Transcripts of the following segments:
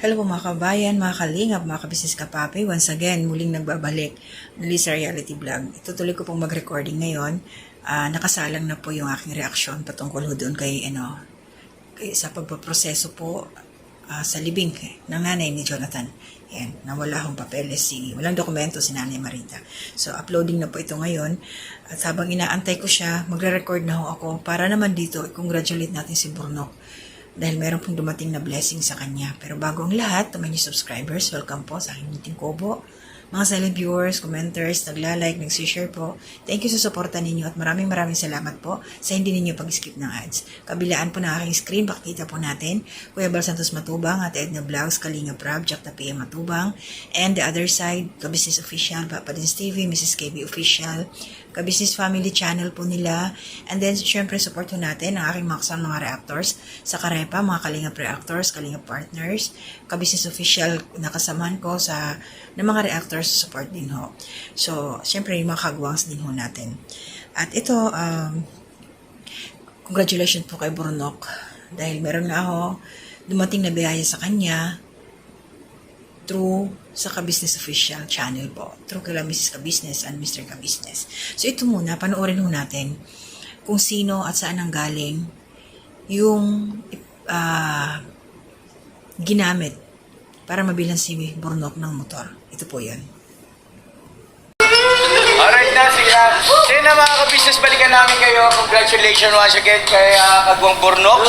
Hello po mga kabayan, mga kalingap, mga kabisnes kapapi. Once again, muling nagbabalik ng Lisa Reality Vlog. Itutuloy ko pong mag-recording ngayon. Nakasalang na po yung aking reaksyon patungkol doon sa pagpaproseso po sa libing ng nanay ni Jonathan. Yan, nawala akong papeles, walang dokumento si Nanay Marita. So, uploading na po ito ngayon. At habang inaantay ko siya, magre-record na ako para naman dito, i-congratulate natin si Burnok. Dahil meron pong dumating na blessing sa kanya. Pero bago ang lahat, to my new subscribers, welcome po sa aking meeting Kobo. Mga silent viewers, commenters, nagla-like, nagsishare po. Thank you sa suporta ninyo at maraming salamat po sa hindi ninyo pag-skip ng ads. Kabilaan po ng aking screen, pakita po natin. Kuya Bal Santos Matubang, Ate Edna Vlogs, Kalinga Prab, Jack PM Matubang. And the other side, Kabisnes Official, Papa Dins TV, Mrs. KB Official, Kabisnes Family Channel po nila. And then, syempre, support po natin ang aking mga reactors sa Karepa, mga Kalinga Reactors, Kalinga Partners, Kabisnes Official, nakasamahan ko ng mga reactors, support din ho. So, syempre, yung mga kagwangs din ho natin. At ito, congratulations po kay Burnok dahil meron na ako dumating na biyaya sa kanya through sa Kabisnes Official channel po. Through kila Mrs. Kabisnes and Mr. Kabisnes. So, ito muna, panoorin ho natin kung sino at saan ang galing yung ginamit para mabilan si Burnok ng motor. Ito po yan. Alright na, sige na. Sige na mga ka-business, balikan namin kayo. Congratulations once again kay Kagwang Burnok.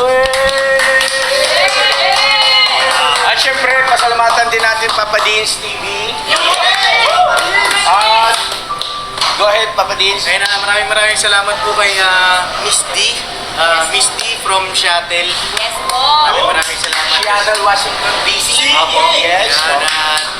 At syempre, pasalamatan din natin Papa Dins TV. Go ahead, Papa Dins. Ayun na, maraming salamat po kay Miss D. Miss D from Shuttle. Yes po. Maraming salamat. Seattle, Washington, D.C. Opo. Yes.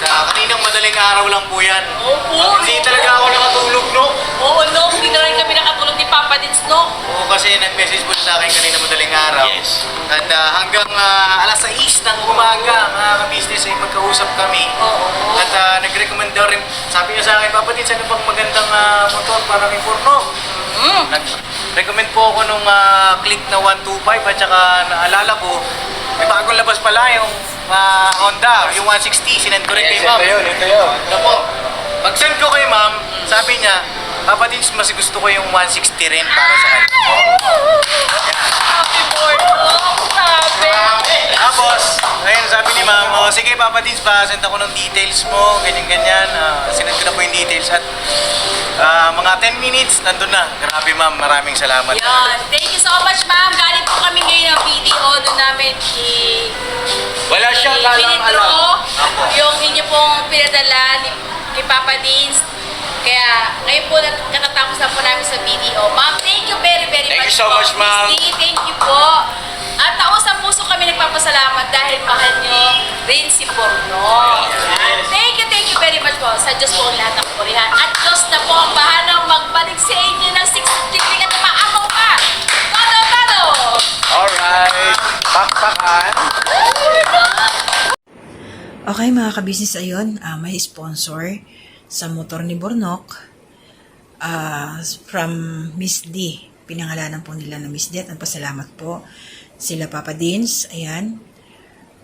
At kaninang madaling araw lang po yan. Opo. Hindi talaga ako nakatulog, no? Oo, no. Hindi na rin kami nakatulog ni Papa Dins, no? Oo, kasi nag-message po sa akin kanina madaling araw. Yes. At hanggang alas 6 ng umaga, mga ka-business, ay magkausap kami. Oo. At nag-recommend daw rin, sabi niya sa akin, Papa Dins, ano bang magandang motor para kay Burnok? Nag-recommend po ako nung click na 125 at saka naalala ko, may bagong labas pala yung Honda, yung 160, sinend ko rin kay ma'am. Ito yun. Ito po. Pag-send ko kay ma'am, sabi niya, Papa Dins, mas gusto ko yung 160 rin para sa kanya. Happy Burnok. Sabi. Tapos, ayun, sabi ni ma'am, sige Papa Dins, send ako ng details mo, ganyan-ganyan. Sinend ko na po yung details at mga 10 minutes, nandun na. Grabe ma'am, maraming salamat. Yan. Thank you so much, ma'am. Galing po kami ngayon ng video. Doon namin Wala siyang alam-alam. yung inyo pong pinadala kay Papa Dins. Kaya ngayon po katatapos na po namin sa video. Ma'am, thank you very much. Thank you so po. much, ma'am. Miss D, thank you po. At taos ang puso kami nagpapasalamat dahil mahal nyo rin si Burnok. Thank you very much po. Sa Diyos po ang lahat ng purihan. At Diyos na po ang bahalang magbalik sa inyo ng 6 degree at maamaw pa. Tado! Alright. Pakpakan. Okay mga kabisnes, ayun, may sponsor sa motor ni Burnok from Miss D. Pinangalanan po nila na Miss D at pasalamat po sila Papa Dins. Ayan,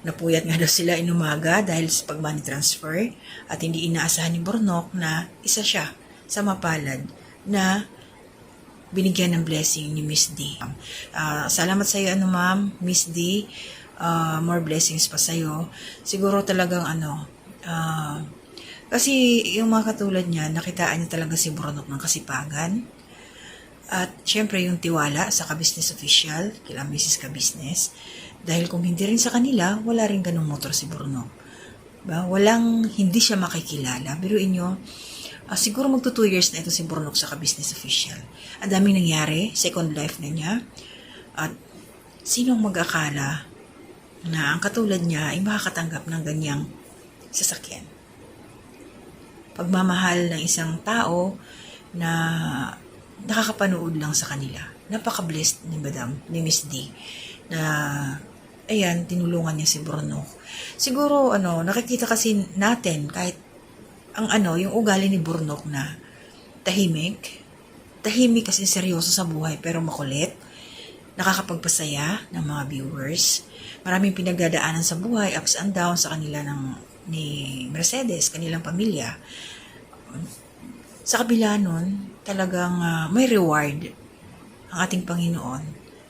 napuyat nga daw sila inumaga dahil sa pag-money transfer at hindi inaasahan ni Burnok na isa siya sa mapalad na binigyan ng blessing ni Miss D. Salamat sa iyo ma'am, Miss D. More blessings pa sa iyo. Siguro talagang kasi yung mga katulad niya, nakitaan niya talaga si Burnok ng kasipagan. At syempre yung tiwala sa Kabisnes Official, kila Mrs. Kabisnes. Dahil kung hindi rin sa kanila, wala rin ganung motor si Burnok. Hindi siya makikilala. Biruin nyo, siguro magto 2 years na ito si Burnok sa Kabisnes Official. Ang daming nangyari, second life na niya. At sinong mag-akala na ang katulad niya ay makakatanggap ng ganyang sasakyan? Pagmamahal ng isang tao na nakakapanood lang sa kanila. Napaka-blessed ni Miss D na ayan, tinulungan niya si Burnok. Siguro nakikita kasi natin kahit yung ugali ni Burnok na tahimik kasi seryoso sa buhay pero makulit. nakakapagpasaya ng mga viewers. Maraming pinagdadaanan sa buhay, ups and downs sa kanila ni Mercedes, kanilang pamilya. Sa kabila nun, talagang may reward ang ating Panginoon.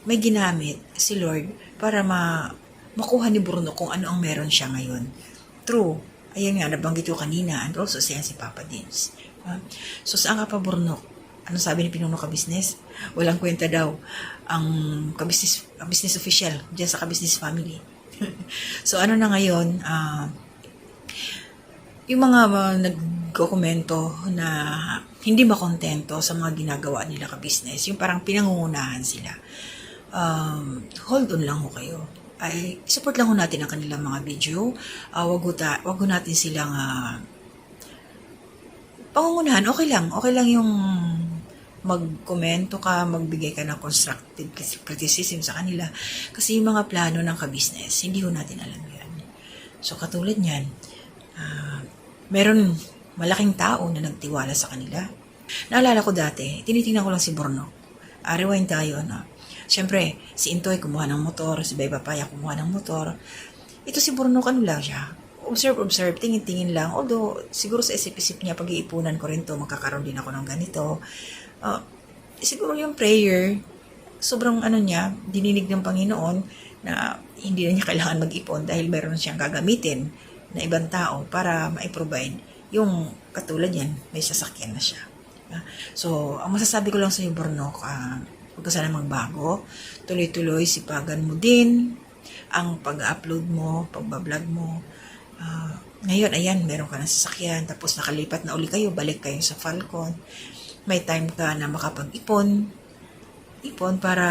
May ginamit si Lord para makuha ni Bruno kung ano ang meron siya ngayon. True. Ayan nga, nabanggit ko kanina, and also si Papa Dins. So, saan ka pa, Bruno? Ano sabi ni Pinuno Ka-Business? Walang kwenta daw ang business official dyan sa Ka-Business family. So, ano na ngayon, yung mga nagkokomento na hindi makontento sa mga ginagawa nila ka-business, yung parang pinangungunahan sila. Hold on lang ho kayo. Ay, support lang ho natin ang kanilang mga video. Wag ho natin silang pangungunahan. Okay lang yung magkomento ka, magbigay ka ng constructive criticism sa kanila. Kasi yung mga plano ng ka-business, hindi ho natin alam yan. So, katulad niyan, meron malaking tao na nagtiwala sa kanila. Naalala ko dati, tinitingnan ko lang si Bornok. Rewind tayo, Siyempre, si Intoy kumuha ng motor, si Bay Papaya kumuha ng motor. Ito si Bornok, ano lang siya? Observe, tingin-tingin lang. Although, siguro sa isip-isip niya, pag-iipunan ko rin to, magkakaroon din ako ng ganito. Siguro yung prayer, sobrang dininig ng Panginoon na hindi na niya kailangan mag-ipon dahil meron siyang gagamitin na ibang tao para ma-provide yung katulad yan, may sasakyan na siya. So, ang masasabi ko lang sa iyo, Bornok, huwag ka sana magbago. Tuloy-tuloy, sipagan mo din ang pag-upload mo, pagbablog mo. Ngayon, ayan, meron ka ng sasakyan, tapos nakalipat na uli kayo, balik kayo sa Falcon. May time ka na makapag-ipon para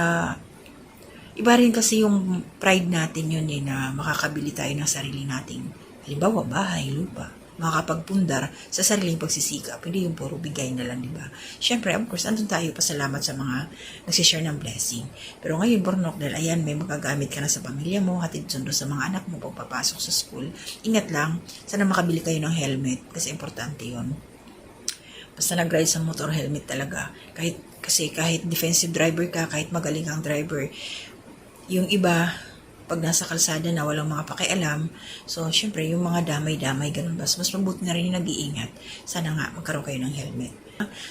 iba rin kasi yung pride natin yun na makakabili tayo ng sarili nating halimbawa, bahay, lupa, makakapagpundar sa sariling pagsisikap, hindi yung puro bigay na lang, di ba? Siyempre, of course, andun tayo, pasalamat sa mga nagsishare ng blessing. Pero ngayon, Bornok, dahil ayan, may magagamit ka na sa pamilya mo, hatid sundo sa mga anak mo, pagpapasok sa school, ingat lang, sana makabili kayo ng helmet, kasi importante yun. Basta nag-ride sa motor, helmet talaga. Kahit defensive driver ka, kahit magaling kang driver, yung iba, pag nasa kalsada na walang mga pakialam, so syempre yung mga damay-damay, ganun ba? Mas mabuti na rin yung nag-iingat. Sana nga magkaroon kayo ng helmet.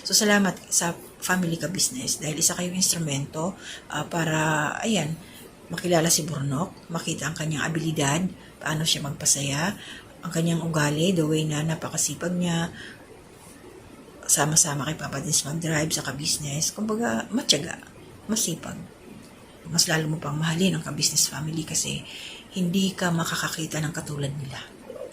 So salamat sa Family Ka-Business dahil isa kayong instrumento para, ayan, makilala si Bornok, makita ang kanyang abilidad, paano siya magpasaya, ang kanyang ugali, the way na napakasipag niya, sama-sama kay Papa Dins mag-drive sa ka-business, kumbaga matyaga, masipag. Mas lalo mo pang mahalin ang ka-business family kasi hindi ka makakakita ng katulad nila.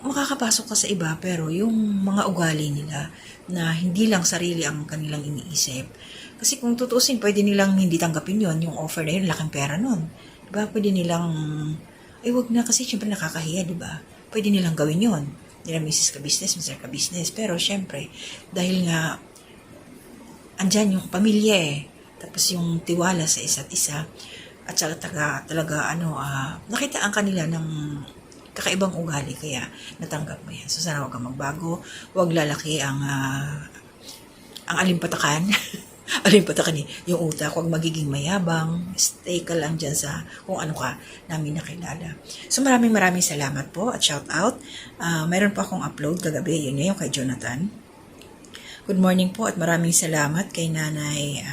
Makakapasok ka sa iba pero yung mga ugali nila na hindi lang sarili ang kanilang iniisip. Kasi kung tutuusin, pwede nilang hindi tanggapin yon, yung offer na yun, laking pera nun. Diba? Pwede nilang, wag na kasi syempre nakakahiya, diba? Pwede nilang gawin yon. Nila Mrs. Ka-Business, Mr. Ka-Business. Pero syempre, dahil nga andyan yung pamilya tapos yung tiwala sa isa't isa, at saka talaga nakita ang kanila ng kakaibang ugali kaya natanggap mo yan. So sana huwag kang magbago, huwag lalaki ang alimpatakan. Alimpatakan yung utak, huwag magiging mayabang, stay ka lang dyan sa kung ano ka namin nakilala. So maraming salamat po at shout out. Mayroon pa akong upload kagabi, yun yung kay Jonathan. Good morning po at maraming salamat kay Nanay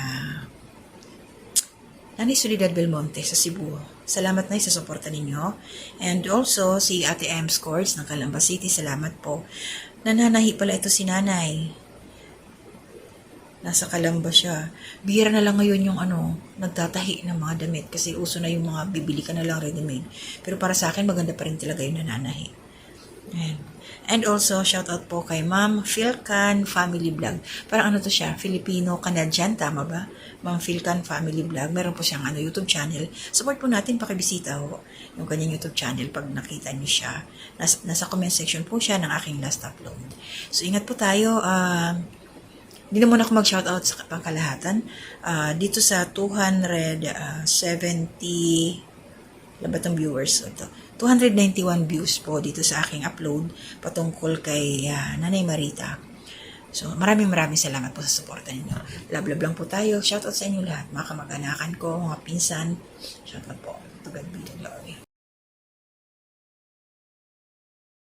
Soledad Belmonte sa Cebu. Salamat na sa suporta ninyo. And also, si Ate M. Scores ng Calamba City, salamat po. Nananahi pala ito si Nanay. Nasa Calamba siya. Bihira na lang ngayon yung nagtatahi ng mga damit kasi uso na yung mga bibili ka na lang ready-made. Pero para sa akin, maganda pa rin talaga yung nananahi. And also, shout out po kay Ma'am Philcan Family Vlog. Parang to siya, Filipino-Canadian, tama ba? Ma'am Philcan Family Vlog. Meron po siyang YouTube channel. Support po natin, pakibisita ho yung kanyang YouTube channel pag nakita niyo siya. Nasa comment section po siya ng aking last upload. So, ingat po tayo. Hindi na muna ako mag-shoutout sa pangkalahatan. Dito sa 270 labat ng viewers. 291 views po dito sa aking upload patungkol kay Nanay Marita. So, maraming salamat po sa suporta ninyo. Love lang po tayo. Shoutout sa inyo lahat, mga kamag-anakan ko, mga pinsan. Shoutout po. To God be the glory.